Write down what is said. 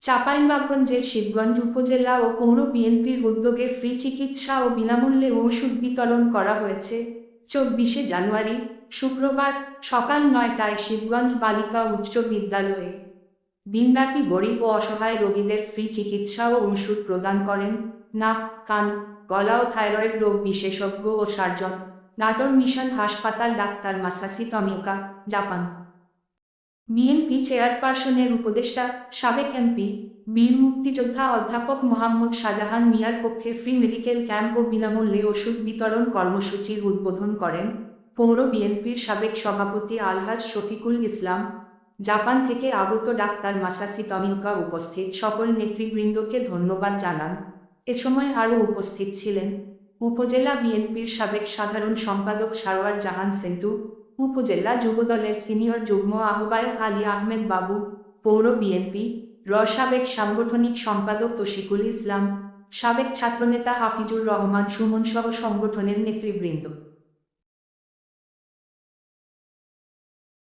চাঁপাইনবাবগঞ্জের শিবগঞ্জ উপজেলা ও পৌর বিএনপির উদ্যোগে ফ্রি চিকিৎসা ও বিনামূল্যে ওষুধ বিতরণ করা হয়েছে 24শে জানুয়ারি, শুক্রবার সকাল 9টায় শিবগঞ্জ বালিকা উচ্চ বিদ্যালয়ে। দিনব্যাপী গরিব ও অসহায় রোগীদের ফ্রি চিকিৎসা ও ওষুধ প্রদান করেন নাক, কান, গলা ও থাইরয়েড রোগ বিশেষজ্ঞ ও সার্জন, নাটোর মিশন হাসপাতাল ডাক্তার মাসাসি তমিওকা, জাপান। বিএনপি চেয়ারপারসনের উপদেষ্টা, সাবেক এমপি, বীর মুক্তিযোদ্ধা অধ্যাপক মোহাম্মদ শাহজাহান মিয়ার পক্ষে ফ্রি মেডিকেল ক্যাম্প ও বিনামূল্যে ওষুধ বিতরণ কর্মসূচির উদ্বোধন করেন পৌর বিএনপির সাবেক সভাপতি আলহাজ শফিকুল ইসলাম। জাপান থেকে আগত ডাক্তার মাসাসি তমিওকা উপস্থিত সকল নেতৃবৃন্দকে ধন্যবাদ জানান। এ সময় আরও উপস্থিত ছিলেন উপজেলা বিএনপির সাবেক সাধারণ সম্পাদক সারোয়ার জাহান সেন্টু, উপজেলা যুবদলের সিনিয়র যুগ্ম আহ্বায়ক আলী আহমেদ বাবু, পৌর বিএনপি সাবেক সাংগঠনিক সম্পাদক তশিকুল ইসলাম, সাবেক ছাত্রনেতা হাফিজুর রহমান সুমন সহ সংগঠনের নেতৃবৃন্দ।